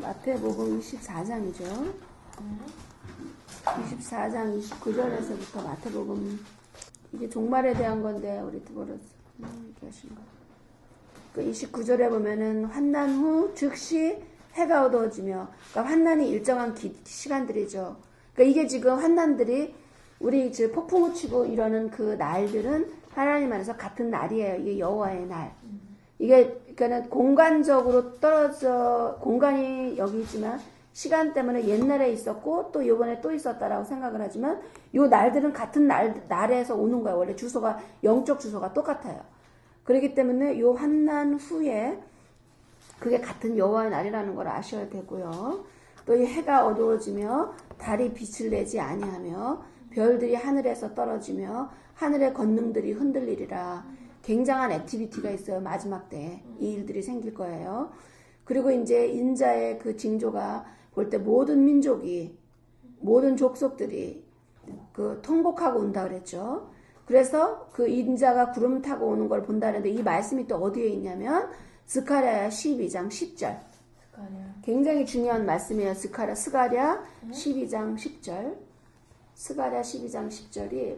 마태복음 24장이죠. 24장 29절에서부터 마태복음, 이게 종말에 대한 건데 우리 드보러스 이렇게 하신 거. 그 29절에 보면은 환난 후 즉시 해가 어두워지며, 그러니까 환난이 일정한 시간들이죠. 그러니까 이게 지금 환난들이 우리 지금 폭풍우 치고 이러는 그 날들은 하나님 안에서 같은 날이에요. 이게 여호와의 날. 이게 그러니까는 공간적으로 떨어져, 공간이 여기 있지만 시간 때문에 옛날에 있었고 또 요번에 또 있었다라고 생각을 하지만 요 날들은 같은 날에서 오는 거예요. 원래 주소가, 영적 주소가 똑같아요. 그렇기 때문에 요 환난 후에 그게 같은 여호와의 날이라는 걸 아셔야 되고요. 또 이 해가 어두워지며 달이 빛을 내지 아니하며 별들이 하늘에서 떨어지며 하늘의 권능들이 흔들리리라. 굉장한 액티비티가 있어요. 마지막 때 이 일들이 생길 거예요. 그리고 이제 인자의 그 징조가 볼 때 모든 민족이, 모든 족속들이 그 통곡하고 온다 그랬죠. 그래서 그 인자가 구름 타고 오는 걸 본다는데 이 말씀이 또 어디에 있냐면 스가랴 12장 10절. 굉장히 중요한 말씀이에요. 스가랴 12장 10절. 스가랴 12장 10절이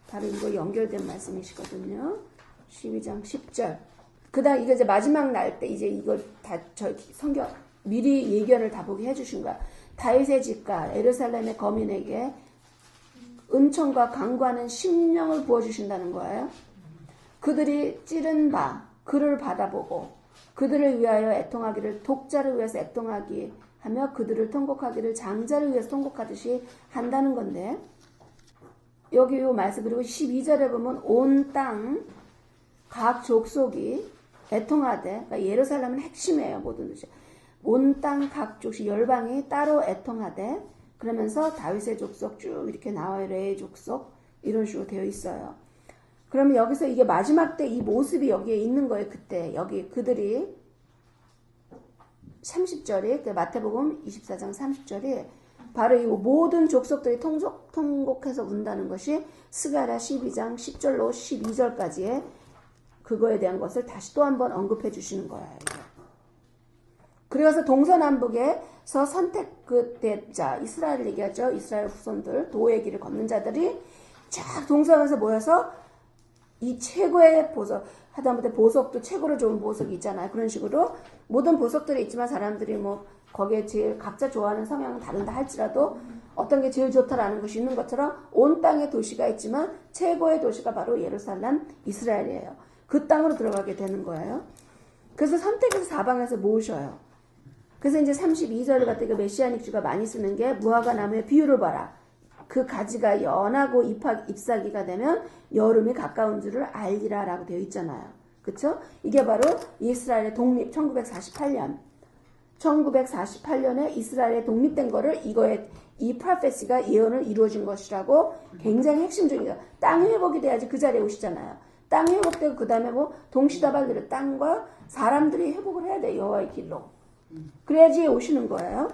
바로 이거 연결된 말씀이시거든요. 12장 10절. 그 다음 이거 이제 마지막 날 때 이제 이걸 다 저 성경 미리 예견을 다 보게 해주신 거야. 다윗의 집과 예루살렘의 거민에게 은총과 강구하는 심령을 부어주신다는 거예요. 그들이 찌른 바 그를 받아보고 그들을 위하여 애통하기를 독자를 위해서 애통하기 하며 그들을 통곡하기를 장자를 위해서 통곡하듯이 한다는 건데, 여기 요 말씀, 그리고 12절에 보면 온 땅 각 족속이 애통하되, 그러니까 예루살렘은 핵심이에요. 모든 것이 온 땅 각 족속 열방이 따로 애통하되, 그러면서 다윗의 족속 쭉 이렇게 나와요. 레의 족속 이런 식으로 되어 있어요. 그러면 여기서 이게 마지막 때 이 모습이 여기에 있는 거예요. 그때 여기 그들이 30절이 마태복음 24장 30절이 바로 이 모든 족속들이 통곡해서 운다는 것이 스가랴 12장 10절로 12절까지의 그거에 대한 것을 다시 또 한번 언급해 주시는 거예요. 그래서 동서남북에서 선택자 이스라엘 얘기하죠. 이스라엘 후손들, 도의 길을 걷는 자들이 쫙 동서에서 모여서 이 최고의 보석, 하다못해 보석도 최고로 좋은 보석이 있잖아요. 그런 식으로 모든 보석들이 있지만 사람들이 뭐 거기에 제일 각자 좋아하는 성향은 다른다 할지라도 어떤 게 제일 좋다라는 것이 있는 것처럼 온 땅에 도시가 있지만 최고의 도시가 바로 예루살렘, 이스라엘이에요. 그 땅으로 들어가게 되는 거예요. 그래서 선택해서 사방에서 모으셔요. 그래서 이제 32절 같은 그 메시아닉 주가 많이 쓰는 게 무화과 나무의 비유를 봐라. 그 가지가 연하고 잎사귀가 되면 여름이 가까운 줄을 알리라 라고 되어 있잖아요. 그쵸? 이게 바로 이스라엘의 독립 1948년에 이스라엘의 독립된 거를 이 프로페시가 예언을 이루어진 것이라고 굉장히 핵심적이에요. 땅 회복이 돼야지 그 자리에 오시잖아요. 땅이 회복되고 그 다음에 뭐 동시다발들의 땅과 사람들이 회복을 해야 돼요. 여호와의 길로. 그래야지 오시는 거예요.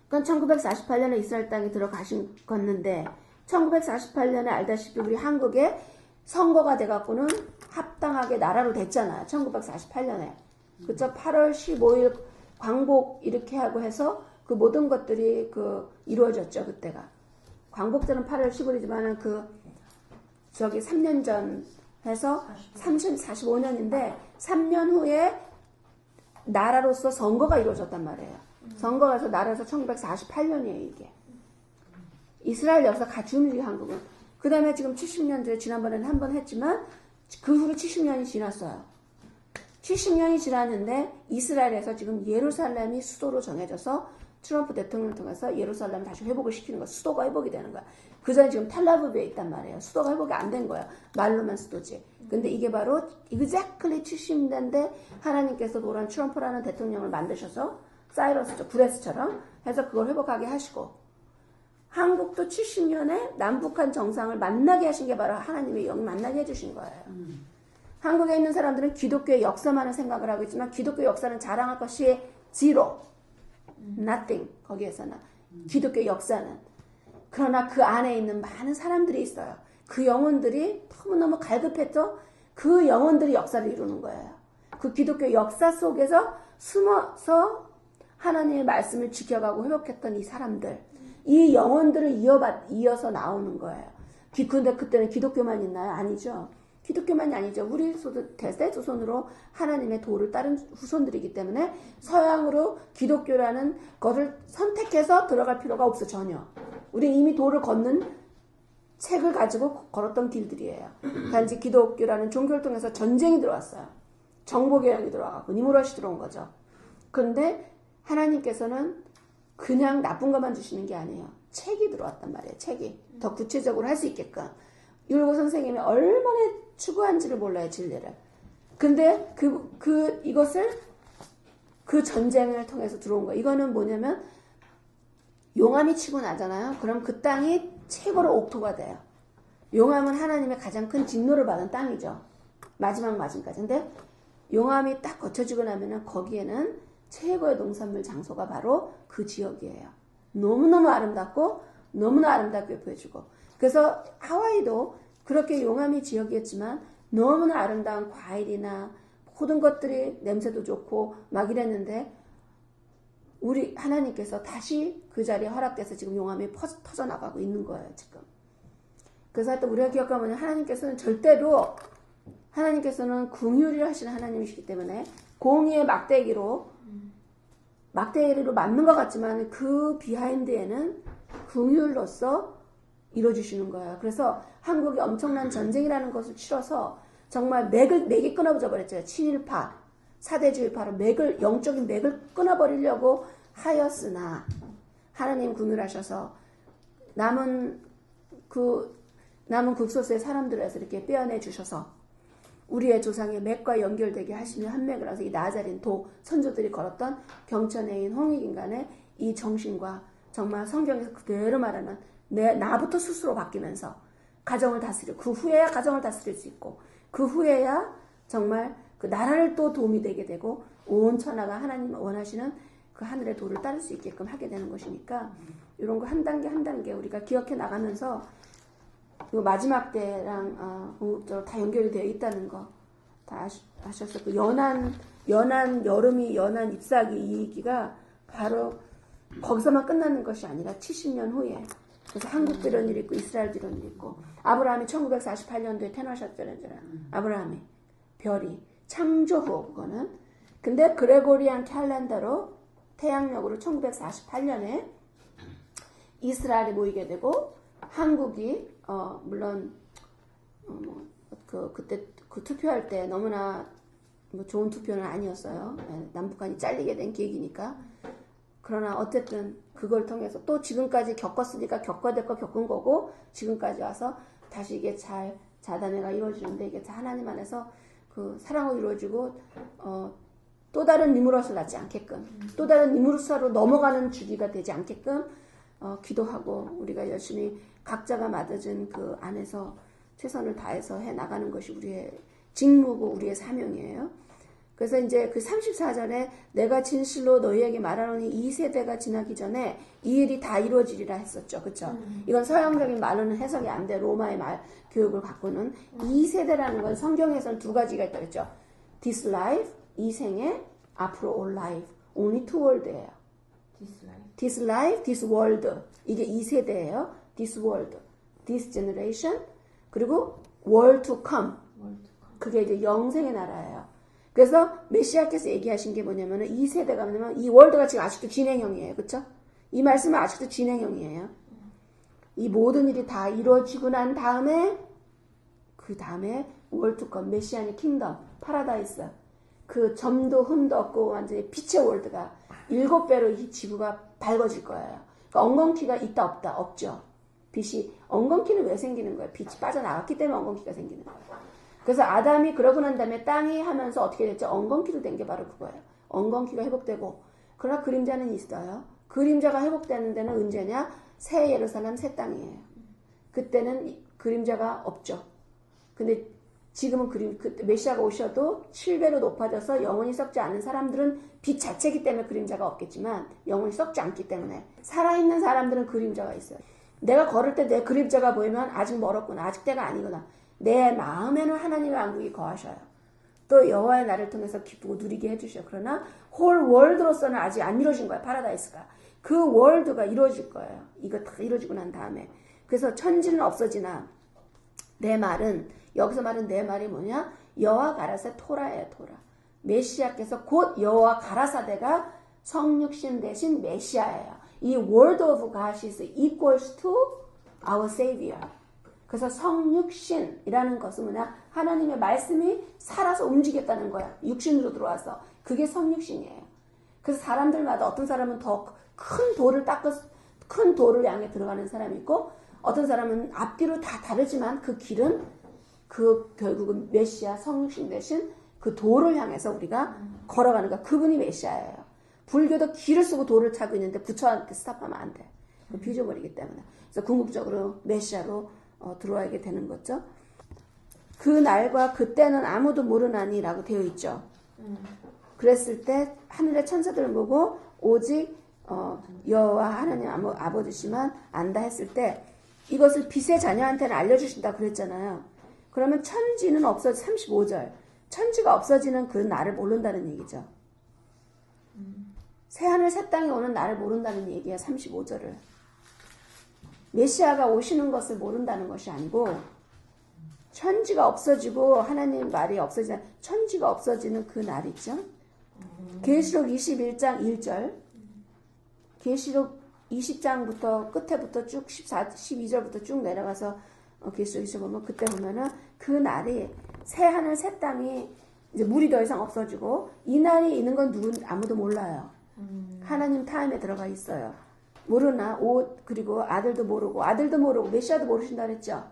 그건 1948년에 이스라엘 땅에 들어가신 건데 1948년에 알다시피 우리 한국에 선거가 돼갖고는 합당하게 나라로 됐잖아요. 1948년에. 그쵸? 8월 15일 광복 이렇게 하고 해서 그 모든 것들이 이루어졌죠. 그때가. 광복절은 8월 15일이지만은 3년 전 해서 45년인데 3년 후에 나라로서 선거가 이루어졌단 말이에요. 선거가 해서 나라에서 1948년이에요, 이게. 이스라엘 여기서 같이 움직인 한국은. 그 다음에 지금 70년 전에 지난번에는 한 번 했지만 그 후로 70년이 지났어요. 70년이 지났는데 이스라엘에서 지금 예루살렘이 수도로 정해져서 트럼프 대통령을 통해서 예루살렘 다시 회복을 시키는 거야. 수도가 회복이 되는 거야. 그 전에 지금 텔라비브에 있단 말이에요. 수도가 회복이 안 된 거야. 말로만 수도지. 근데 이게 바로 exactly 70년대 하나님께서 노란 트럼프라는 대통령을 만드셔서 사이러스죠. 브레스처럼 해서 그걸 회복하게 하시고 한국도 70년에 남북한 정상을 만나게 하신 게 바로 하나님의 영이 만나게 해주신 거예요. 한국에 있는 사람들은 기독교의 역사만을 생각을 하고 있지만 기독교 역사는 자랑할 것이 zero, nothing. 거기에서는 기독교 역사는. 그러나 그 안에 있는 많은 사람들이 있어요. 그 영혼들이 너무너무 갈급했죠. 그 영혼들이 역사를 이루는 거예요. 그 기독교 역사 속에서 숨어서 하나님의 말씀을 지켜가고 회복했던 이 사람들, 이 영혼들을 이어서 나오는 거예요. 근데 그때는 기독교만 있나요? 아니죠. 기독교만이 아니죠. 우리 대대조선으로 하나님의 도를 따른 후손들이기 때문에 서양으로 기독교라는 것을 선택해서 들어갈 필요가 없어 전혀. 우리 이미 도를 걷는 책을 가지고 걸었던 길들이에요. 단지 기독교라는 종교를 통해서 전쟁이 들어왔어요. 정보개혁이 들어와갖고 니무롯이 들어온 거죠. 그런데 하나님께서는 그냥 나쁜 것만 주시는 게 아니에요. 책이 들어왔단 말이에요. 책이. 더 구체적으로 할 수 있게끔. 율고 선생님이 얼마나 추구한지를 몰라요. 진리를. 근데 이것을 그 전쟁을 통해서 들어온 거예요. 이거는 뭐냐면 용암이 치고 나잖아요. 그럼 그 땅이 최고로 옥토가 돼요. 용암은 하나님의 가장 큰 진노를 받은 땅이죠. 마지막까지. 근데 용암이 딱 거쳐지고 나면은 거기에는 최고의 농산물 장소가 바로 그 지역이에요. 너무너무 아름답고 너무나 아름답게 보여주고. 그래서 하와이도 그렇게 용암이 지역이었지만 너무나 아름다운 과일이나 모든 것들이 냄새도 좋고 막 이랬는데 우리 하나님께서 다시 그 자리에 허락돼서 지금 용암이 터져나가고 있는 거예요. 지금. 그래서 하여튼 우리가 기억하면 하나님께서는 절대로 하나님께서는 긍휼을 하시는 하나님이시기 때문에 공의의 막대기로 맞는 것 같지만 그 비하인드에는 긍휼로서 이루어주시는 거예요. 그래서 한국이 엄청난 전쟁이라는 것을 치러서 정말 맥이 끊어져 버렸죠. 친일파, 사대주의파로 영적인 맥을 끊어버리려고 하였으나 하나님 긍휼하셔서 남은 극소수의 사람들에서 이렇게 빼어내 주셔서 우리의 조상의 맥과 연결되게 하시는 한 맥을 해서 이 나자린 선조들이 걸었던 경천애인 홍익인간의 이 정신과 정말 성경에서 그대로 말하는 나부터 스스로 바뀌면서 가정을 다스리고 그 후에야 가정을 다스릴 수 있고 그 후에야 정말 그 나라를 또 도움이 되게 되고 온 천하가 하나님 원하시는 그 하늘의 도를 따를 수 있게끔 하게 되는 것이니까 이런 거 한 단계 한 단계 우리가 기억해 나가면서 그 마지막 때랑 궁극적으로 다 연결이 되어 있다는 거 다 아셨었고 연한 여름이 연한 잎사귀 이 얘기가 바로 거기서만 끝나는 것이 아니라 70년 후에 그래서 한국도 이런 일이 있고 이스라엘도 이런 일이 있고 아브라함이 1948년도에 태어나셨잖아요. 아브라함이 별이 창조 후 그거는 근데 그레고리안 캘린더로 태양력으로 1948년에 이스라엘이 모이게 되고 한국이 물론 그때 그 투표할 때 너무나 좋은 투표는 아니었어요. 남북한이 잘리게 된 계기니까. 그러나 어쨌든 그걸 통해서 또 지금까지 겪었으니까 겪어야 될 거 겪은 거고 지금까지 와서 다시 이게 잘 자단회가 이루어지는데 이게 하나님 안에서 그 사랑으로 이루어지고 또 다른 니무롯을 낳지 않게끔 또 다른 니무롯으로 넘어가는 주기가 되지 않게끔 기도하고 우리가 열심히 각자가 맡아진 그 안에서 최선을 다해서 해 나가는 것이 우리의 직무고 우리의 사명이에요. 그래서 이제 그 34절에 내가 진실로 너희에게 말하노니 이 세대가 지나기 전에 이 일이 다 이루어지리라 했었죠. 그렇죠? 이건 서양적인 말로는 해석이 안 돼. 로마의 말 교육을 갖고는 이 세대라는 건 성경에서는 두 가지가 있다 그랬죠. This life, 이 생에 앞으로 올 life. Only two world예요. This life, this world. 이게 이 세대예요. This world, this generation, 그리고 world to come. 그게 이제 영생의 나라예요. 그래서 메시아께서 얘기하신 게 뭐냐면은 이 세대가 뭐냐면 이 월드가 지금 아직도 진행형이에요. 그렇죠? 이 말씀은 아직도 진행형이에요. 이 모든 일이 다 이루어지고 난 다음에 그 다음에 월드 투 컴, 메시아의 킹덤, 파라다이스. 그 점도 흠도 없고 완전히 빛의 월드가 7배로 이 지구가 밝아질 거예요. 그러니까 엉겅퀴가 있다 없다 없죠. 빛이 엉겅퀴는 왜 생기는 거예요? 빛이 빠져나갔기 때문에 엉겅퀴가 생기는 거예요. 그래서 아담이 그러고 난 다음에 땅이 하면서 어떻게 됐죠? 엉겅퀴로 된 게 바로 그거예요. 엉겅퀴가 회복되고 그러나 그림자는 있어요. 그림자가 회복되는 데는 언제냐? 새 예루살렘 새 땅이에요. 그때는 그림자가 없죠. 근데 지금은 그 메시아가 오셔도 7배로 높아져서 영원히 썩지 않는 사람들은 빛 자체이기 때문에 그림자가 없겠지만 영원히 썩지 않기 때문에 살아있는 사람들은 그림자가 있어요. 내가 걸을 때 내 그림자가 보이면 아직 멀었구나. 아직 때가 아니구나. 내 마음에는 하나님의 왕국이 거하셔요. 또 여호와의 나를 통해서 기쁘고 누리게 해주셔. 그러나 홀 월드로서는 아직 안 이루어진 거야. 파라다이스가. 그 월드가 이루어질 거예요. 이거 다 이루어지고 난 다음에. 그래서 천지는 없어지나 내 말은 여기서 말은 내 말이 뭐냐? 여호와 가라사 토라예요. 토라. 메시아께서 곧 여호와 가라사대가 성육신 대신 메시아예요. 이 word of God is equals to our savior. 그래서 성육신이라는 것은 뭐냐? 하나님의 말씀이 살아서 움직였다는 거야. 육신으로 들어와서. 그게 성육신이에요. 그래서 사람들마다 어떤 사람은 더 큰 돌을 큰 돌을 향해 들어가는 사람이 있고 어떤 사람은 앞뒤로 다 다르지만 그 길은 결국은 메시아 성육신 대신 그 돌을 향해서 우리가 걸어가는 거야. 그분이 메시아예요. 불교도 길을 쓰고 돌을 차고 있는데 부처한테 스탑하면 안 돼. 비워버리기 때문에. 그래서 궁극적으로 메시아로 들어와야 되는 거죠. 그 날과 그때는 아무도 모르나니라고 되어 있죠. 그랬을 때 하늘의 천사들을 보고 오직 여호와 하나님 아버지시만 안다 했을 때 이것을 빛의 자녀한테는 알려주신다 그랬잖아요. 그러면 천지는 35절. 천지가 없어지는 그 날을 모른다는 얘기죠. 새하늘 새 땅에 오는 날을 모른다는 얘기야. 35절을. 메시아가 오시는 것을 모른다는 것이 아니고 천지가 없어지고 하나님 말이 없어지는 천지가 없어지는 그 날 있죠. 계시록 21장 1절. 계시록 20장부터 끝에부터 쭉 12절부터 쭉 내려가서 계시록에서 보면 그때 보면은 그 날이 새 하늘 새 땅이 이제 물이 더 이상 없어지고 이 날이 있는 건 아무도 몰라요. 하나님 타임에 들어가 있어요. 모르나 그리고 아들도 모르고 메시아도 모르신다 그랬죠.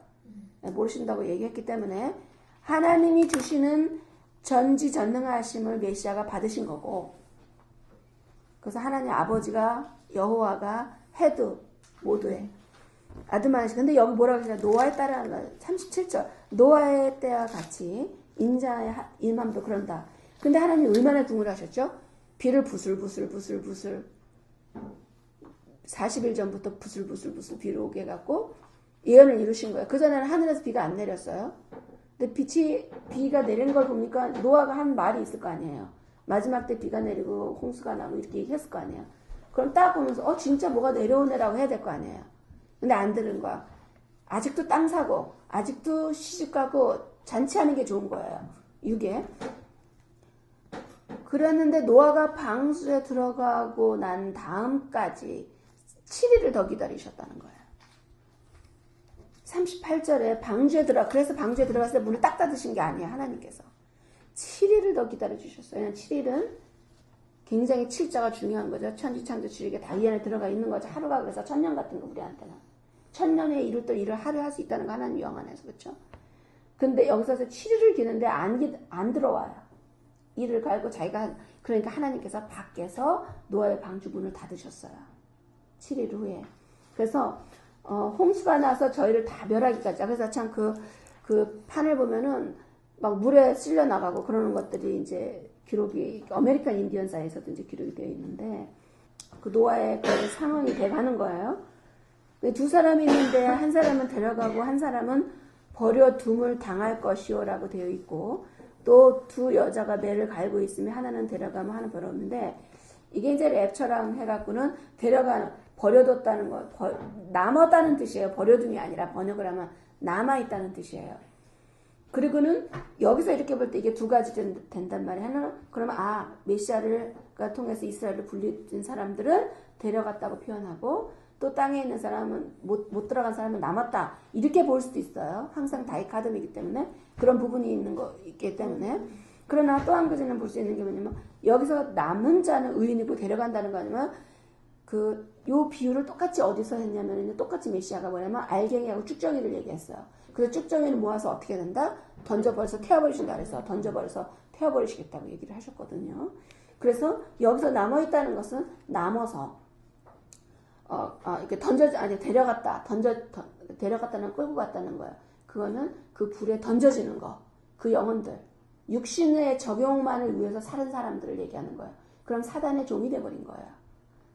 모르신다고 얘기했기 때문에 하나님이 주시는 전지전능하심을 메시아가 받으신 거고 그래서 하나님 아버지가 여호와가 헤드 모두에 아드마시. 근데 여기 뭐라고 하냐? 노아에 따라 37절. 노아의 때와 같이 인자의 일맘도 그런다. 근데 하나님 얼마나 궁을하셨죠? 비를 부슬부슬 40일 전부터 부슬부슬 비를 오게 해갖고 예언을 이루신 거예요. 그전에는 하늘에서 비가 안 내렸어요. 근데 비가 내리는 걸 보니까 노아가 한 말이 있을 거 아니에요. 마지막 때 비가 내리고 홍수가 나고 이렇게 얘기했을 거 아니에요. 그럼 딱 보면서 진짜 뭐가 내려오네라고 해야 될 거 아니에요. 근데 안 들은 거야. 아직도 땅 사고 아직도 시집가고 잔치하는 게 좋은 거예요. 이게. 그랬는데 노아가 방수에 들어가고 난 다음까지 7일을 더 기다리셨다는 거예요. 38절에 그래서 방주에 들어갔을 때 문을 딱 닫으신 게 아니에요. 하나님께서. 7일을 더 기다려주셨어요. 왜냐면 7일은 굉장히 칠자가 중요한 거죠. 천지창조 주력에 다 이 안에 들어가 있는 거죠. 하루가 그래서 천년 같은 거 우리한테는. 천년에 이룰 일을 하루 할 수 있다는 거 하나님 영 안에서. 그렇죠? 근데 여기서 7일을 기는데 안 들어와요. 이를 갈고 그러니까 하나님께서 밖에서 노아의 방주 문을 닫으셨어요. 7일 후에. 그래서 홍수가 나서 저희를 다 멸하기까지. 그래서 참 그 판을 보면은 막 물에 쓸려 나가고 그러는 것들이 이제 기록이 아메리칸 인디언사에서도 이제 기록이 되어 있는데 그 노아의 그 상황이 돼가는 거예요. 두 사람이 있는데 한 사람은 데려가고 한 사람은 버려둠을 당할 것이요라고 되어 있고 또 두 여자가 매를 갈고 있으면 하나는 데려가면 하나는 버렸는데 이게 이제 랩처랑 해갖고는 버려뒀다는 거 남았다는 뜻이에요. 버려둠이 아니라 번역을 하면 남아있다는 뜻이에요. 그리고는 여기서 이렇게 볼 때 이게 두 가지 된단 말이에요. 하나는 그러면 메시아를 통해서 이스라엘을 분리된 사람들은 데려갔다고 표현하고 또 땅에 있는 사람은 못 들어간 사람은 남았다. 이렇게 볼 수도 있어요. 항상 다이카덤이기 때문에 그런 부분이 있기 때문에. 그러나 또 한 가지는 볼 수 있는 게 뭐냐면 여기서 남은 자는 의인이고 데려간다는 거 아니면 요 비유를 똑같이 어디서 했냐면 똑같이 메시아가 뭐냐면 알갱이하고 쭉정이를 얘기했어요. 그래서 쭉정이를 모아서 어떻게 된다? 던져버려서 태워버리신다 그래서 던져버려서 태워버리시겠다고 얘기를 하셨거든요. 그래서 여기서 남아있다는 것은 남아서 이렇게 데려갔다는 끌고 갔다는 거예요. 그거는 그 불에 던져지는 거. 그 영혼들, 육신의 적용만을 위해서 사는 사람들을 얘기하는 거예요. 그럼 사단의 종이 돼버린 거예요.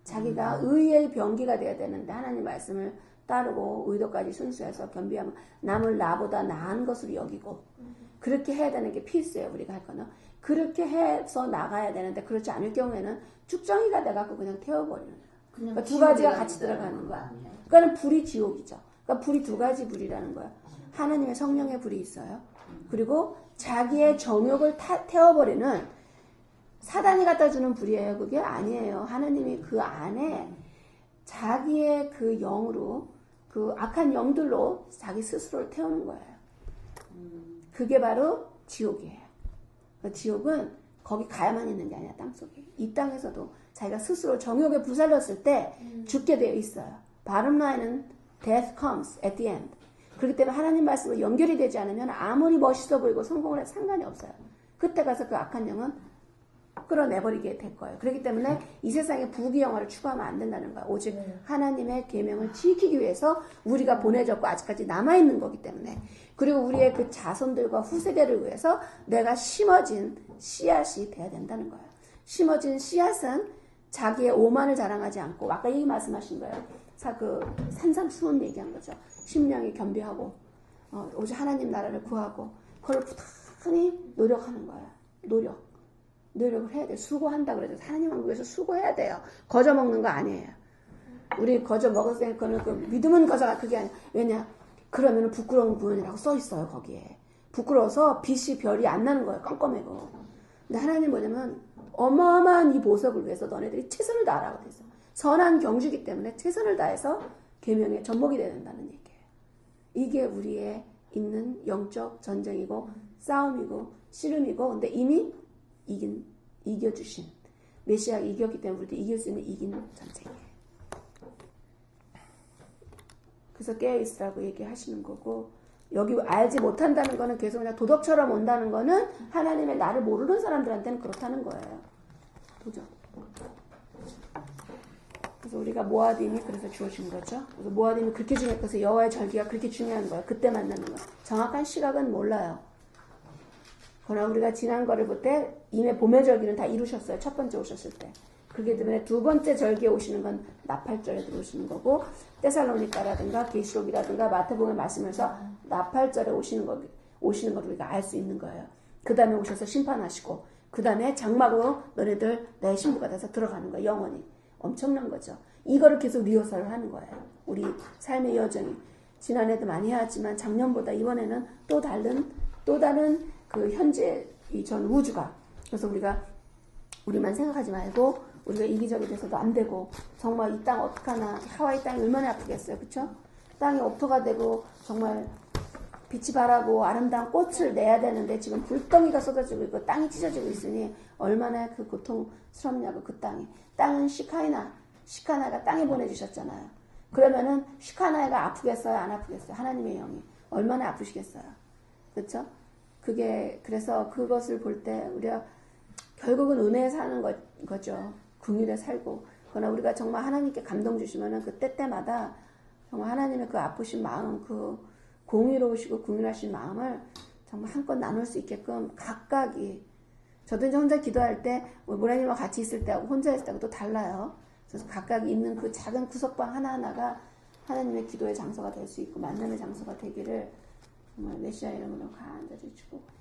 자기가 의의 병기가 돼야 되는데 하나님 말씀을 따르고 의도까지 순수해서 겸비하면 남을 나보다 나은 것으로 여기고 그렇게 해야 되는 게 필수예요. 우리가 할 거는. 그렇게 해서 나가야 되는데 그렇지 않을 경우에는 쭉정이가 돼갖고 그냥 태워버리는 거예요. 그러니까 두 가지가 같이 들어가는 거야. 그러니까 불이 지옥이죠. 그러니까 불이 두 가지 불이라는 거예요. 하나님의 성령의 불이 있어요. 그리고 자기의 정욕을 태워버리는 사단이 갖다 주는 불이에요. 그게 아니에요. 하나님이 그 안에 자기의 그 영으로 그 악한 영들로 자기 스스로를 태우는 거예요. 그게 바로 지옥이에요. 지옥은 거기 가야만 있는 게 아니라 땅속에. 이 땅에서도 자기가 스스로 정욕에 부살렸을 때 죽게 되어 있어요. bottom line은 death comes at the end. 그렇기 때문에 하나님 말씀으로 연결이 되지 않으면 아무리 멋있어 보이고 성공을 해도 상관이 없어요. 그때 가서 그 악한 영은 끌어내버리게 될 거예요. 그렇기 때문에 이 세상에 부귀영화를 추구하면 안 된다는 거예요. 오직 하나님의 계명을 지키기 위해서 우리가 보내졌고 아직까지 남아있는 거기 때문에 그리고 우리의 그 자손들과 후세대를 위해서 내가 심어진 씨앗이 돼야 된다는 거예요. 심어진 씨앗은 자기의 오만을 자랑하지 않고 아까 이 말씀하신 거예요. 그 산삼수훈 얘기한 거죠. 심령이 겸비하고 오직 하나님 나라를 구하고 그걸 부단히 노력하는 거예요. 노력을 해야 돼요. 수고한다 그래도 하나님 왕국에서 수고해야 돼요. 거저 먹는 거 아니에요. 우리 거저 먹을 때 그거는 그 믿음은 거저가 그게 아니야. 왜냐? 그러면은 부끄러운 구원이라고 써 있어요. 거기에. 부끄러워서 빛이 별이 안 나는 거예요. 껌껌해고. 근데 하나님 뭐냐면 어마어마한 이 보석을 위해서 너네들이 최선을 다하라고 돼서 선한 경주기 때문에 최선을 다해서 계명의 전복이 되야 된다는 얘기예요. 이게 우리의 있는 영적 전쟁이고 싸움이고 씨름이고 근데 이미 이겨주신 메시아가 이겼기 때문에 우리도 이길 수 있는 이기는 전쟁이에요. 그래서 깨어있으라고 얘기하시는 거고 여기 알지 못한다는 거는 계속 그냥 도덕처럼 온다는 거는 하나님의 나를 모르는 사람들한테는 그렇다는 거예요. 도적. 그래서 우리가 모아딤이 그래서 주어진 거죠. 그래서 모아딤이 그렇게 중요해서 여호와의 절기가 그렇게 중요한 거예요. 그때 만나는 거. 정확한 시각은 몰라요. 그러나 우리가 지난 거를 볼 때 이미 봄의 절기는 다 이루셨어요. 첫 번째 오셨을 때. 그렇기 때문에 두 번째 절기에 오시는 건 나팔절에 들어오시는 거고 데살로니가라든가 계시록이라든가 마태복음에 말씀에서 나팔절에 오시는 걸 우리가 알 수 있는 거예요. 그 다음에 오셔서 심판하시고 그 다음에 장막으로 너네들 내 신부가 돼서 들어가는 거예요. 영원히. 엄청난 거죠. 이거를 계속 리허설을 하는 거예요. 우리 삶의 여정이. 지난해도 많이 해왔지만 작년보다 이번에는 또 다른 그 현재 이 전 우주가. 그래서 우리만 생각하지 말고 우리가 이기적이 돼서도 안 되고 정말 이 땅 어떡하나 하와이 땅이 얼마나 아프겠어요. 그쵸? 땅이 옥토가 되고 정말 빛이 바라고 아름다운 꽃을 내야 되는데 지금 불덩이가 쏟아지고 있고 땅이 찢어지고 있으니 얼마나 그 고통스럽냐고 그 땅이. 땅은 시카나가 땅에 보내주셨잖아요. 그러면은 시카나가 아프겠어요? 안 아프겠어요? 하나님의 영이. 얼마나 아프시겠어요? 그쵸? 그래서 그것을 볼 때 우리가 결국은 은혜에 사는 거죠. 긍휼에 살고. 그러나 우리가 정말 하나님께 감동 주시면은 그 때때마다 정말 하나님의 그 아프신 마음, 그 공의로우시고 긍휼하신 마음을 정말 한껏 나눌 수 있게끔 각각이. 저도 이제 혼자 기도할 때, 모라님과 같이 있을 때하고 혼자 있을 때하고 또 달라요. 그래서 각각 있는 그 작은 구석방 하나하나가 하나님의 기도의 장소가 될 수 있고 만남의 장소가 되기를 정말 메시아 이름으로 간절히 축복합니다.